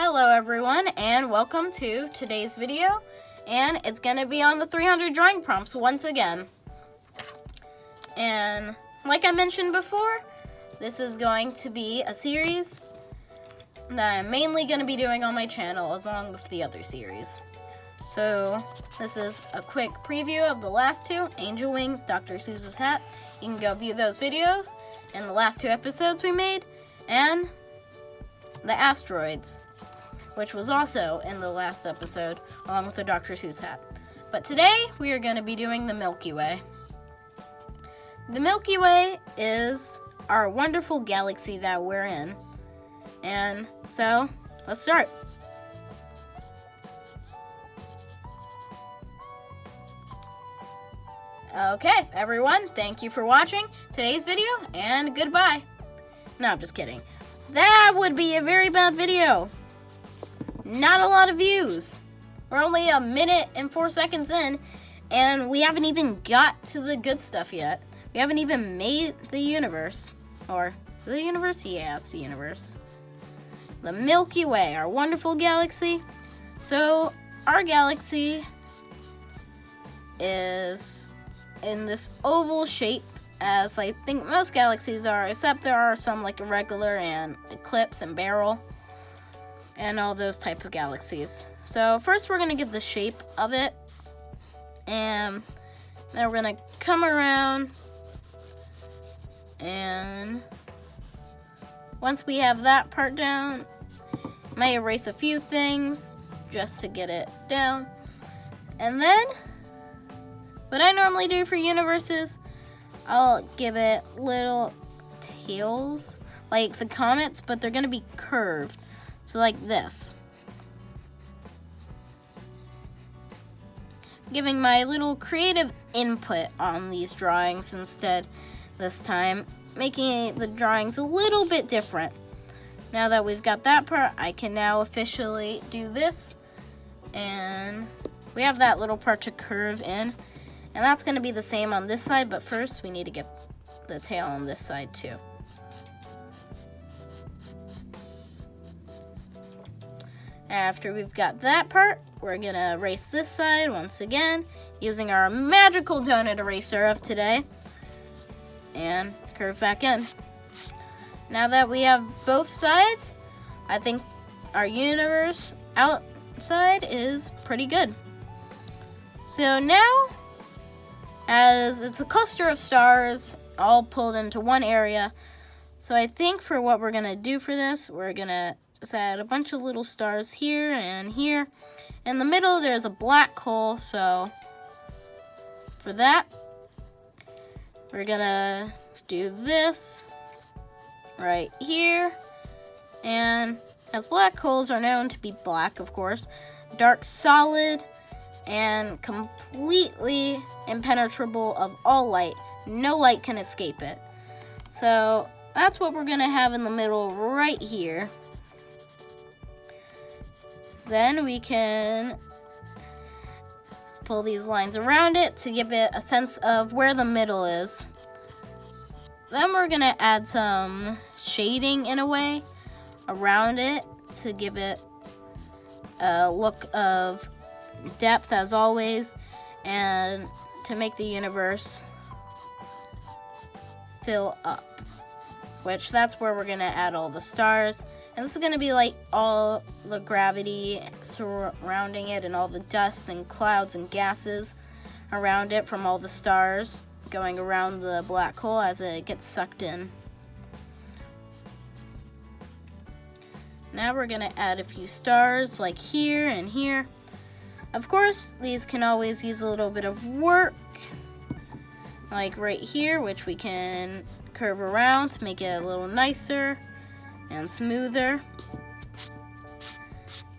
Hello everyone, and welcome to today's video, and it's going to be on the 300 drawing prompts once again. And like I mentioned before, this is going to be a series that I'm mainly going to be doing on my channel along with the other series. So this is a quick preview of the last two, Angel Wings, Dr. Seuss's Hat. You can go view those videos and the last two episodes we made, and the asteroids, which was also in the last episode, along with the Dr. Seuss hat. But today, we are going to be doing the Milky Way. The Milky Way is our wonderful galaxy that we're in. And so, let's start. Okay, everyone, thank you for watching today's video, and goodbye. No, I'm just kidding. That would be a very bad video. Not a lot of views. We're only a minute and 4 seconds in, and we haven't even got to the good stuff yet. We haven't even made the universe. Or, the universe? Yeah, it's the universe. The Milky Way, our wonderful galaxy. So, our galaxy is in this oval shape, as I think most galaxies are, except there are some like Irregular and Eclipse and Barrel and all those type of galaxies. So first we're going to get the shape of it, and then we're going to come around, and once we have that part down, I might erase a few things just to get it down. And then what I normally do for universes, I'll give it little tails, like the comets, but they're going to be curved. So like this. Giving my little creative input on these drawings instead this time, making the drawings a little bit different. Now that we've got that part, I can now officially do this. And we have that little part to curve in. And that's going to be the same on this side, but first we need to get the tail on this side too. After we've got that part, we're going to erase this side once again using our magical donut eraser of today and curve back in. Now that we have both sides, I think our universe outside is pretty good. So now, as it's a cluster of stars all pulled into one area, so I think for what we're going to do for this, we're going to just add a bunch of little stars here and here. In the middle, there's a black hole, so for that, we're going to do this right here. And as black holes are known to be black, of course, dark solid, and completely impenetrable of all light. No light can escape it. So that's what we're going to have in the middle right here. Then we can pull these lines around it to give it a sense of where the middle is. Then we're going to add some shading in a way around it to give it a look of depth as always, and to make the universe fill up, which that's where we're going to add all the stars. And this is going to be like all the gravity surrounding it and all the dust and clouds and gases around it from all the stars going around the black hole as it gets sucked in. Now we're going to add a few stars like here and here. Of course, these can always use a little bit of work, like right here, which we can curve around to make it a little nicer and smoother.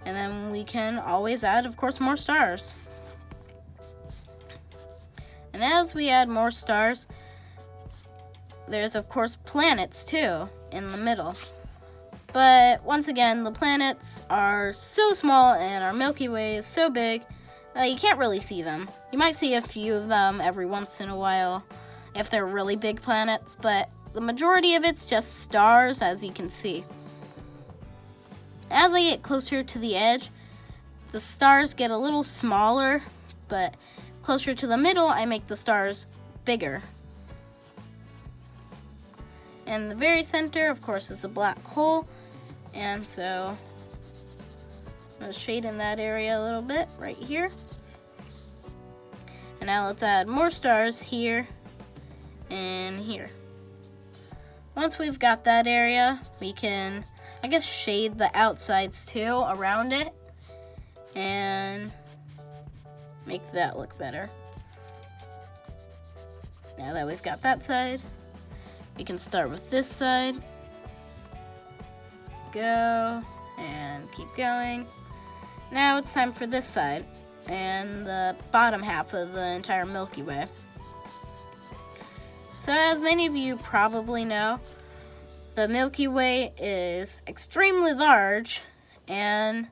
And then we can always add, of course, more stars. And as we add more stars, there's, of course, planets too in the middle. But once again, the planets are so small and our Milky Way is so big that you can't really see them. You might see a few of them every once in a while if they're really big planets, but the majority of it's just stars, as you can see. as I get closer to the edge, the stars get a little smaller, but closer to the middle, I make the stars bigger. And the very center, of course, is the black hole. And so I'm going to shade in that area a little bit right here. And now let's add more stars here and here. Once we've got that area, we can, I guess, shade the outsides too around it and make that look better. Now that we've got that side, we can start with this side. Go and keep going. Now it's time for this side and the bottom half of the entire Milky Way. So as many of you probably know, the Milky Way is extremely large and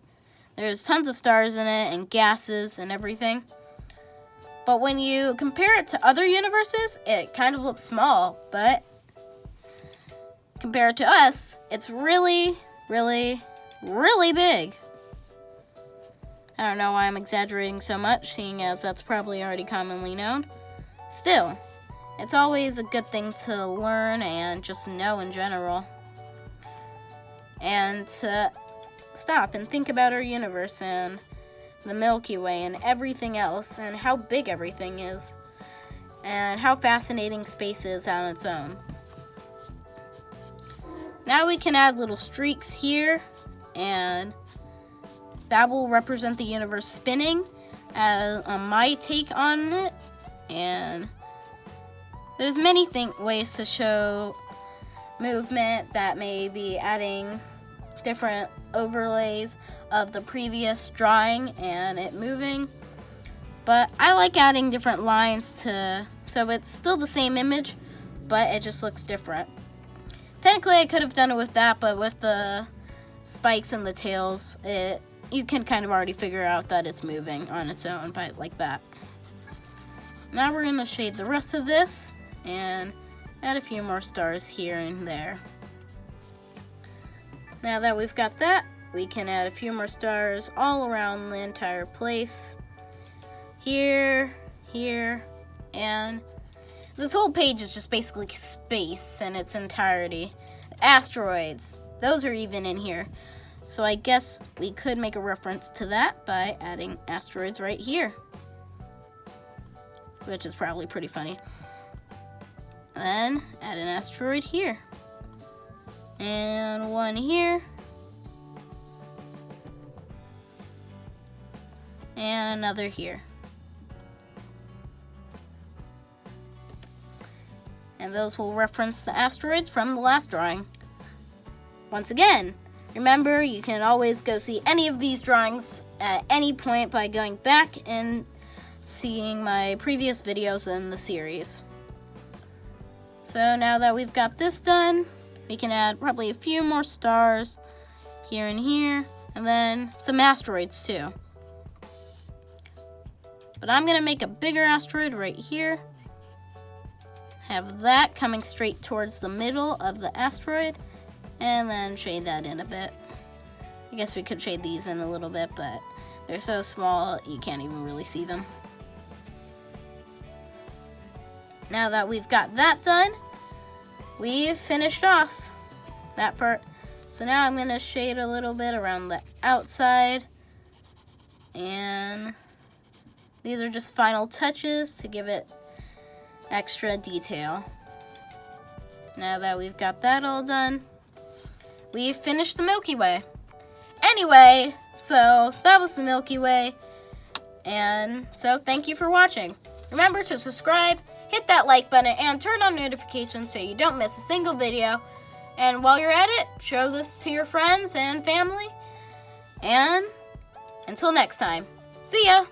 there's tons of stars in it and gases and everything. But when you compare it to other universes, it kind of looks small, but compared to us, it's really, really, really big. I don't know why I'm exaggerating so much, seeing as that's probably already commonly known. Still, it's always a good thing to learn and just know in general. And to stop and think about our universe and the Milky Way and everything else and how big everything is and how fascinating space is on its own. Now we can add little streaks here, and that will represent the universe spinning as my take on it. And there's many ways to show movement that may be adding different overlays of the previous drawing and it moving. But I like adding different lines so it's still the same image, but it just looks different. Technically, I could have done it with that, but with the spikes and the tails, you can kind of already figure out that it's moving on its own, but like that. Now we're going to shade the rest of this and add a few more stars here and there. Now that we've got that, we can add a few more stars all around the entire place. Here, here, and this whole page is just basically space in its entirety. Asteroids, those are even in here. So I guess we could make a reference to that by adding asteroids right here, which is probably pretty funny. Then add an asteroid here, and one here, and another here. And those will reference the asteroids from the last drawing. Once again, remember, you can always go see any of these drawings at any point by going back and seeing my previous videos in the series. So now that we've got this done, we can add probably a few more stars here and here, and then some asteroids too. But I'm going to make a bigger asteroid right here. Have that coming straight towards the middle of the asteroid, and then shade that in a bit. I guess we could shade these in a little bit, but they're so small you can't even really see them. Now that we've got that done, we've finished off that part. So now I'm going to shade a little bit around the outside, and these are just final touches to give it extra detail. Now that we've got that all done, we've finished the Milky Way. Anyway, so that was the Milky Way, and so thank you for watching. Remember to subscribe, hit that like button, and turn on notifications so you don't miss a single video. And while you're at it, show this to your friends and family. And until next time, see ya!